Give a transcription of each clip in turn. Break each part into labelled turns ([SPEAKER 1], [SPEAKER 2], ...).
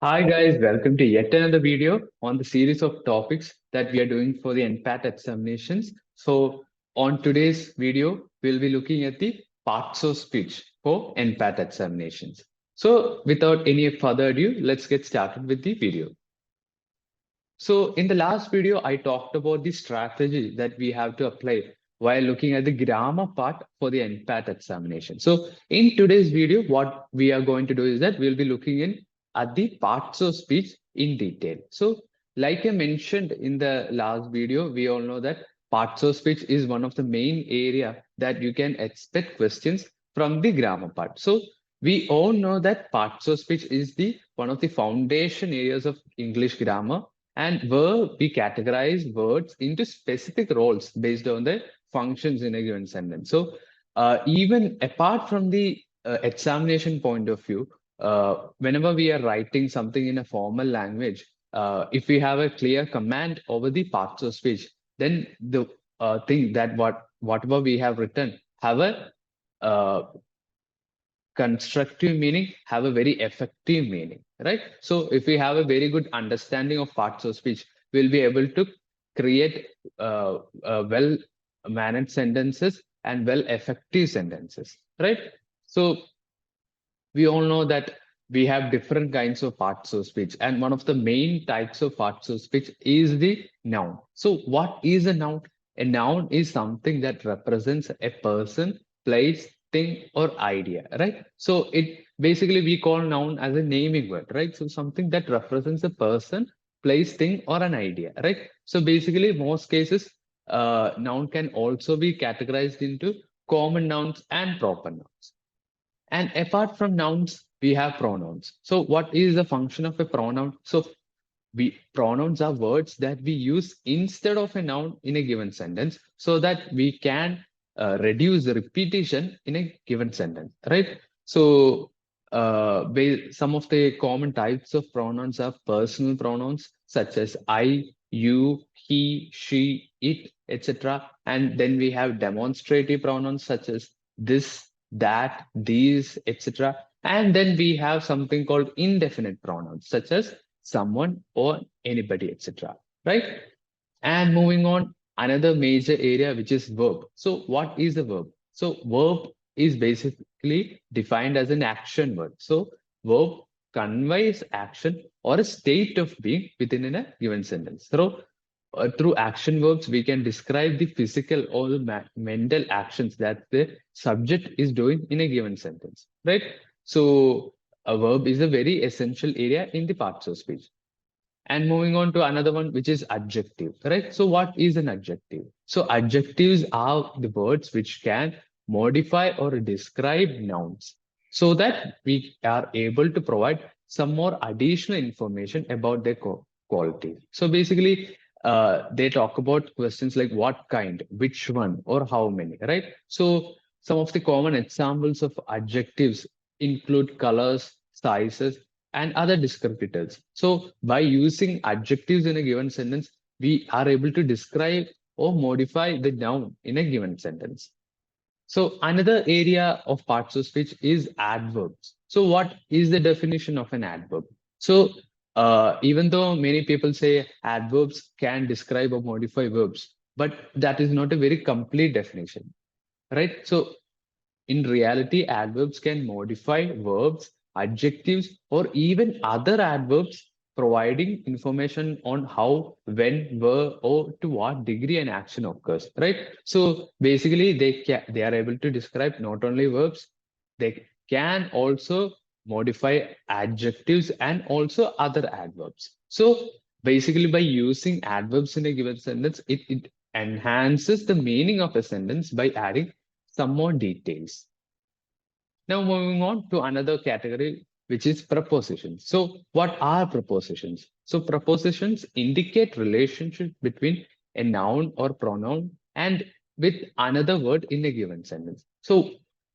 [SPEAKER 1] Hi guys, welcome to yet another video on the series of topics that we are doing for the NPAT examinations. So on today's video, we'll be looking at the parts of speech for NPAT examinations. So without any further ado, let's get started with the video. So in the last video, I talked about the strategy that we have to apply while looking at the grammar part for the NPAT examination. So in today's video, what we are going to do is that we'll be looking in at the parts of speech in detail. So like I mentioned in the last video, we all know that parts of speech is one of the main area that you can expect questions from the grammar part. So we all know that parts of speech is the one of the foundation areas of English grammar and where we categorize words into specific roles based on the functions in a given sentence. So even apart from the examination point of view, whenever we are writing something in a formal language, if we have a clear command over the parts of speech, then the thing that whatever we have written have a constructive meaning, have a very effective meaning, right? So if we have a very good understanding of parts of speech, we'll be able to create well managed sentences and well effective sentences, right? So we all know that we have different kinds of parts of speech, and one of the main types of parts of speech is the noun. So what is a noun? A noun is something that represents a person, place, thing, or idea, right? So it basically we call noun as a naming word, right? So something that represents a person, place, thing, or an idea, right? So basically most cases noun can also be categorized into common nouns and proper nouns. And apart from nouns, we have pronouns. So what is the function of a pronoun? So we pronouns are words that we use instead of a noun in a given sentence so that we can reduce the repetition in a given sentence, right? So some of the common types of pronouns are personal pronouns such as I, you, he, she, it, etc. And then we have demonstrative pronouns such as this, that, these, etc. And then we have something called indefinite pronouns such as someone or anybody, etc. Right? And moving on, another major area which is verb. So what is a verb? So verb is basically defined as an action word. So verb conveys action or a state of being within a given sentence. So through action verbs, we can describe the physical or the mental actions that the subject is doing in a given sentence, right? So a verb is a very essential area in the parts of speech. And moving on to another one, which is adjective, right? So what is an adjective? So adjectives are the words which can modify or describe nouns so that we are able to provide some more additional information about their quality. So basically, they talk about questions like what kind, which one, or how many, right? So some of the common examples of adjectives include colors, sizes, and other descriptors. So by using adjectives in a given sentence, we are able to describe or modify the noun in a given sentence. So another area of parts of speech is adverbs. So what is the definition of an adverb? So even though many people say adverbs can describe or modify verbs, but that is not a very complete definition, right? So in reality, adverbs can modify verbs, adjectives, or even other adverbs, providing information on how, when, where, or to what degree an action occurs. Right. So basically, they are able to describe not only verbs, they can also modify adjectives and also other adverbs. So basically, by using adverbs in a given sentence, it enhances the meaning of a sentence by adding some more details. Now moving on to another category, which is prepositions. So what are prepositions? So prepositions indicate relationship between a noun or pronoun and with another word in a given sentence. So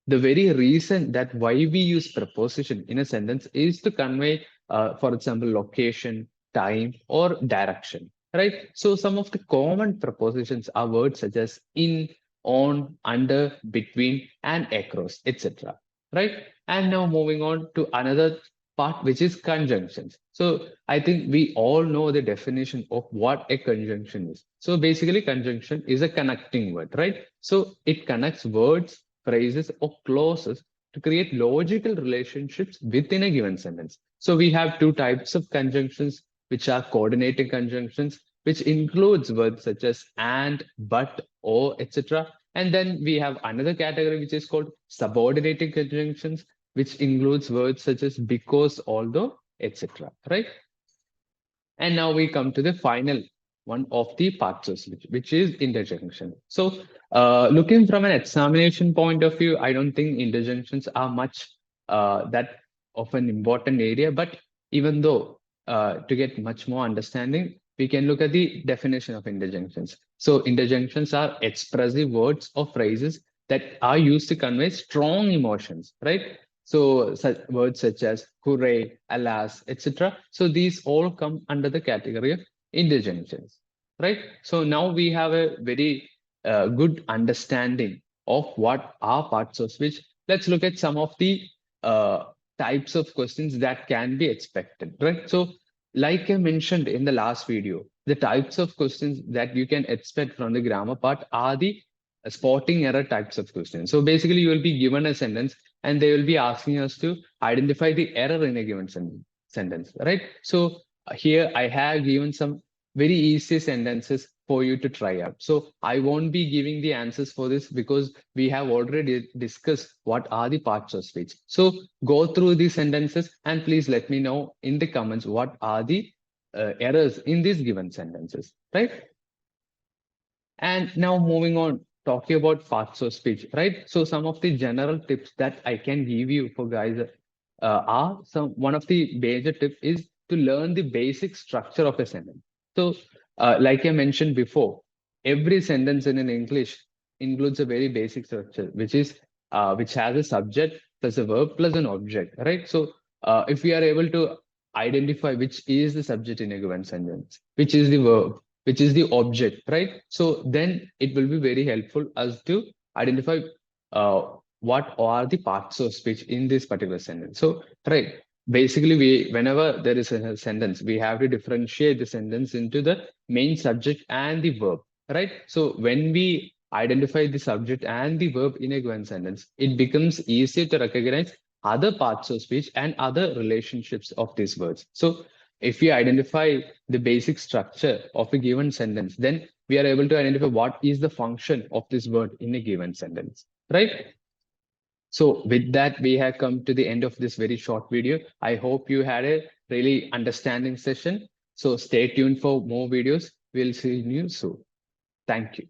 [SPEAKER 1] the very reason that why we use preposition in a sentence is to convey, for example, location, time, or direction, right? So some of the common prepositions are words such as in, on, under, between, and across, etc. Right? And now moving on to another part, which is conjunctions. So I think we all know the definition of what a conjunction is. So basically, conjunction is a connecting word, right? So it connects words, phrases, or clauses to create logical relationships within a given sentence. So we have two types of conjunctions, which are coordinating conjunctions, which includes words such as and, but, or, etc. And then we have another category which is called subordinating conjunctions, which includes words such as because, although, etc. Right? And now we come to the final one of the parts of speech, which is interjection. So, looking from an examination point of view, I don't think interjections are much that of an important area. But even though to get much more understanding, we can look at the definition of interjections. So, interjections are expressive words or phrases that are used to convey strong emotions, right? So such words such as hooray, alas, etc. So these all come under the category of interjections, right? So now we have a very good understanding of what are parts of speech. Let's look at some of the uh, types of questions that can be expected, right? So like I mentioned in the last video, the types of questions that you can expect from the grammar part are the spotting error types of questions. So basically, you will be given a sentence and they will be asking us to identify the error in a given sentence, right? So here I have given some very easy sentences for you to try out. So I won't be giving the answers for this because we have already discussed what are the parts of speech. So go through these sentences and please let me know in the comments what are the errors in these given sentences, right? And now moving on, talking about parts of speech, right? So some of the general tips that I can give you for guys are some one of the major tips is to learn the basic structure of a sentence. So like I mentioned before, every sentence in an English includes a very basic structure, which has a subject plus a verb plus an object, right? So if we are able to identify which is the subject in a given sentence, which is the verb, which is the object, right? So then it will be very helpful as to identify what are the parts of speech in this particular sentence. So, right, basically, whenever there is a sentence, we have to differentiate the sentence into the main subject and the verb, right? So when we identify the subject and the verb in a given sentence, it becomes easier to recognize other parts of speech and other relationships of these words. So if we identify the basic structure of a given sentence, then we are able to identify what is the function of this word in a given sentence, right? So with that, we have come to the end of this very short video. I hope you had a really understanding session. So stay tuned for more videos. We'll see you soon. Thank you.